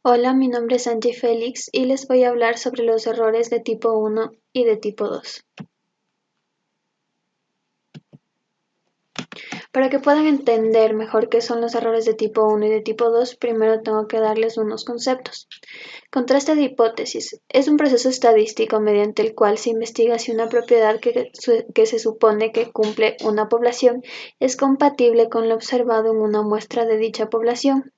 Hola, mi nombre es Angie Félix y les voy a hablar sobre los errores de tipo 1 y de tipo 2. Para que puedan entender mejor qué son los errores de tipo 1 y de tipo 2, primero tengo que darles unos conceptos. Contraste de hipótesis. Es un proceso estadístico mediante el cual se investiga si una propiedad que se supone que cumple una población es compatible con lo observado en una muestra de dicha población.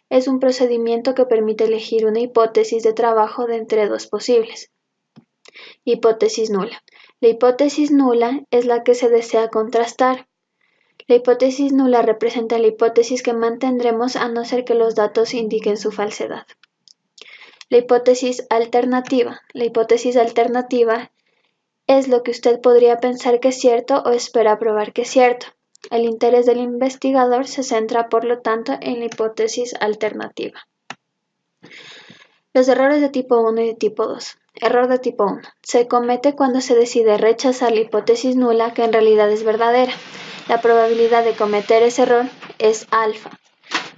Es un procedimiento que permite elegir una hipótesis de trabajo de entre dos posibles. Hipótesis nula. La hipótesis nula es la que se desea contrastar. La hipótesis nula representa la hipótesis que mantendremos a no ser que los datos indiquen su falsedad. La hipótesis alternativa. La hipótesis alternativa es lo que usted podría pensar que es cierto o espera probar que es cierto. El interés del investigador se centra, por lo tanto, en la hipótesis alternativa. Los errores de tipo 1 y de tipo 2. Error de tipo 1. Se comete cuando se decide rechazar la hipótesis nula que en realidad es verdadera. La probabilidad de cometer ese error es alfa.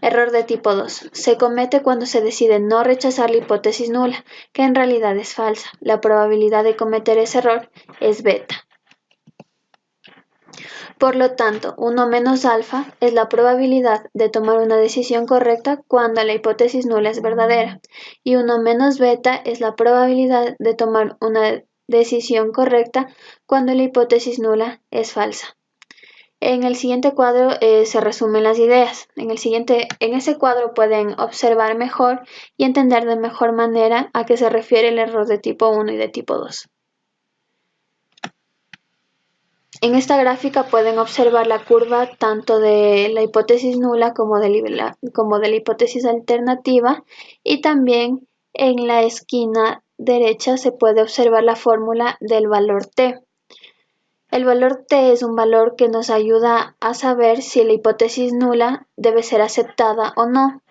Error de tipo 2. Se comete cuando se decide no rechazar la hipótesis nula, que en realidad es falsa. La probabilidad de cometer ese error es beta. Por lo tanto, 1 menos alfa es la probabilidad de tomar una decisión correcta cuando la hipótesis nula es verdadera, y 1 menos beta es la probabilidad de tomar una decisión correcta cuando la hipótesis nula es falsa. En el siguiente cuadro se resumen las ideas. En ese cuadro pueden observar mejor y entender de mejor manera a qué se refiere el error de tipo 1 y de tipo 2. En esta gráfica pueden observar la curva tanto de la hipótesis nula como de la hipótesis alternativa, y también en la esquina derecha se puede observar la fórmula del valor t. El valor t es un valor que nos ayuda a saber si la hipótesis nula debe ser aceptada o no,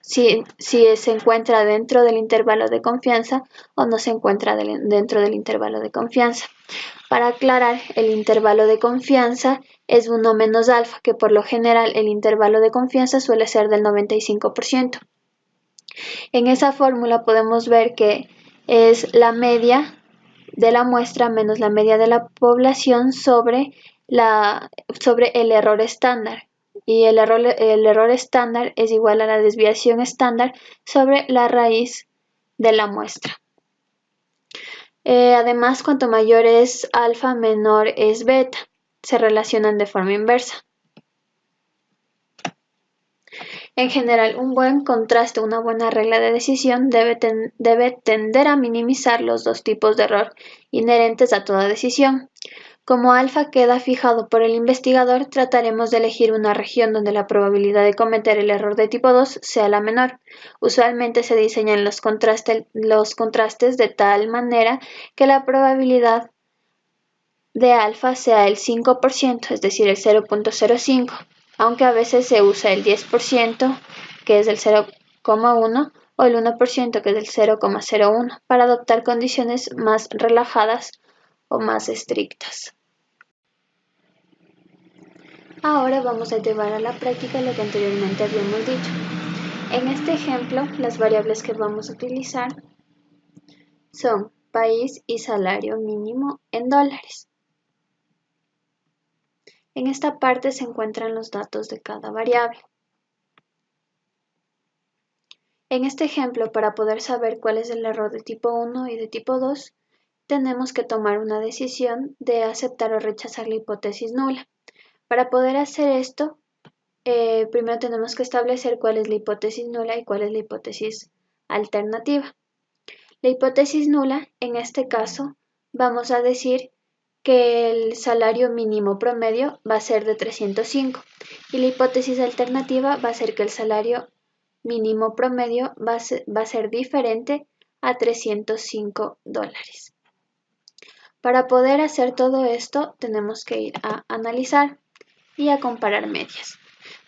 si se encuentra dentro del intervalo de confianza o no se encuentra dentro del intervalo de confianza. Para aclarar, el intervalo de confianza es 1 menos alfa, que por lo general el intervalo de confianza suele ser del 95%. En esa fórmula podemos ver que es la media de la muestra menos la media de la población sobre el error estándar. Y el error estándar es igual a la desviación estándar sobre la raíz de la muestra. Además, cuanto mayor es alfa, menor es beta. Se relacionan de forma inversa. En general, un buen contraste, una buena regla de decisión debe tender a minimizar los dos tipos de error inherentes a toda decisión. Como alfa queda fijado por el investigador, trataremos de elegir una región donde la probabilidad de cometer el error de tipo 2 sea la menor. Usualmente se diseñan los contrastes de tal manera que la probabilidad de alfa sea el 5%, es decir, el 0.05, aunque a veces se usa el 10%, que es del 0,1, o el 1%, que es del 0,01, para adoptar condiciones más relajadas o más estrictas. Ahora vamos a llevar a la práctica lo que anteriormente habíamos dicho. En este ejemplo, las variables que vamos a utilizar son país y salario mínimo en dólares. En esta parte se encuentran los datos de cada variable. En este ejemplo, para poder saber cuál es el error de tipo 1 y de tipo 2, tenemos que tomar una decisión de aceptar o rechazar la hipótesis nula. Para poder hacer esto, primero tenemos que establecer cuál es la hipótesis nula y cuál es la hipótesis alternativa. La hipótesis nula, en este caso, vamos a decir que el salario mínimo promedio va a ser de 305, y la hipótesis alternativa va a ser que el salario mínimo promedio va a ser diferente a $305. Para poder hacer todo esto tenemos que ir a analizar y a comparar medias.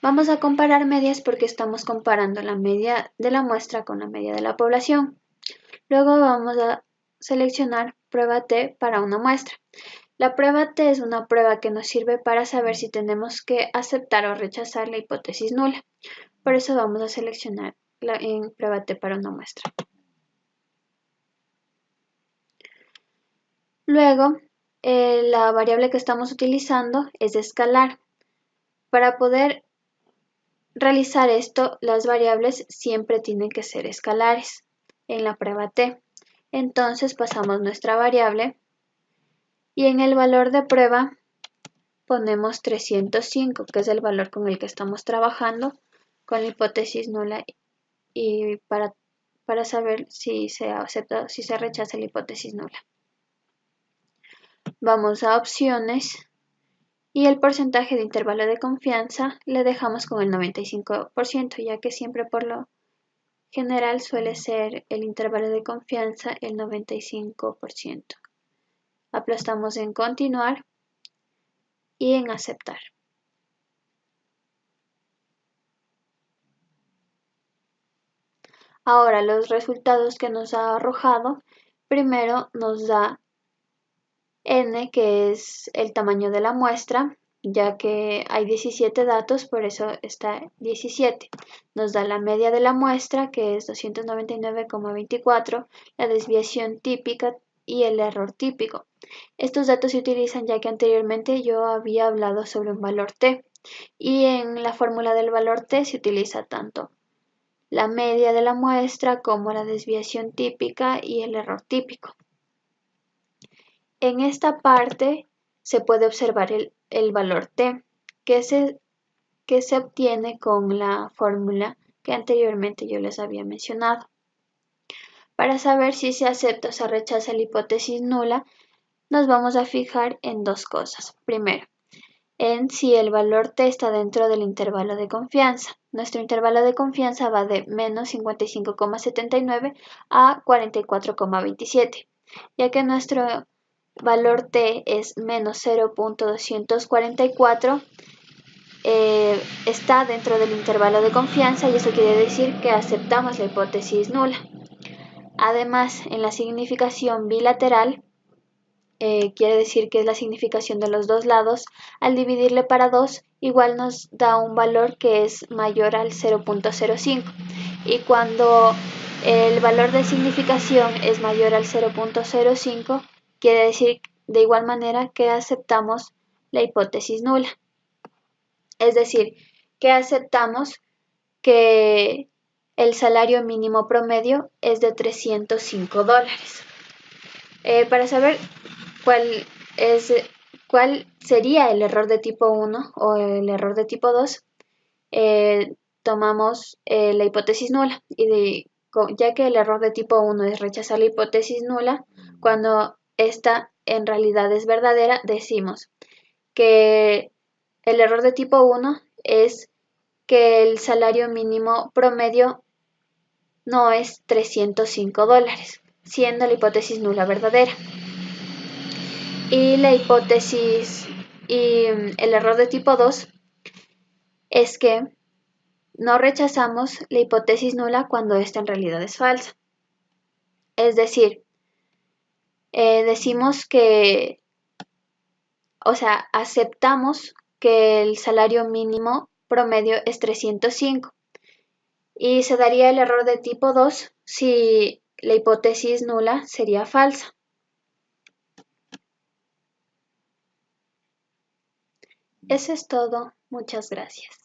Vamos a comparar medias porque estamos comparando la media de la muestra con la media de la población. Luego vamos a seleccionar prueba T para una muestra. La prueba T es una prueba que nos sirve para saber si tenemos que aceptar o rechazar la hipótesis nula. Por eso vamos a seleccionar en prueba T para una muestra. Luego, la variable que estamos utilizando es escalar. Para poder realizar esto, las variables siempre tienen que ser escalares en la prueba T. Entonces pasamos nuestra variable y en el valor de prueba ponemos 305, que es el valor con el que estamos trabajando con la hipótesis nula y para saber si se acepta o si se rechaza la hipótesis nula. Vamos a opciones y el porcentaje de intervalo de confianza le dejamos con el 95%, ya que siempre por lo general suele ser el intervalo de confianza el 95%. Aplastamos en continuar y en aceptar. Ahora los resultados que nos ha arrojado, primero nos da n, que es el tamaño de la muestra, ya que hay 17 datos, por eso está 17. Nos da la media de la muestra, que es 299,24, la desviación típica y el error típico. Estos datos se utilizan ya que anteriormente yo había hablado sobre un valor t, y en la fórmula del valor t se utiliza tanto la media de la muestra como la desviación típica y el error típico. En esta parte se puede observar el valor t, que se obtiene con la fórmula que anteriormente yo les había mencionado. Para saber si se acepta o se rechaza la hipótesis nula, nos vamos a fijar en dos cosas. Primero, en si el valor t está dentro del intervalo de confianza. Nuestro intervalo de confianza va de menos 55,79 a 44,27, ya que nuestro valor t es menos 0.244, está dentro del intervalo de confianza y eso quiere decir que aceptamos la hipótesis nula. Además, en la significación bilateral, quiere decir que es la significación de los dos lados, al dividirle para 2 igual nos da un valor que es mayor al 0.05, y cuando el valor de significación es mayor al 0.05 quiere decir de igual manera que aceptamos la hipótesis nula, es decir, que aceptamos que el salario mínimo promedio es de $305. Para saber cuál sería el error de tipo 1 o el error de tipo 2, tomamos la hipótesis nula, y ya que el error de tipo 1 es rechazar la hipótesis nula, cuando esta en realidad es verdadera, decimos que el error de tipo 1 es que el salario mínimo promedio no es $305, siendo la hipótesis nula verdadera. Y la hipótesis y el error de tipo 2 es que no rechazamos la hipótesis nula cuando esta en realidad es falsa. Es decir, decimos que, aceptamos que el salario mínimo promedio es 305 y se daría el error de tipo 2 si la hipótesis nula sería falsa. Eso es todo. Muchas gracias.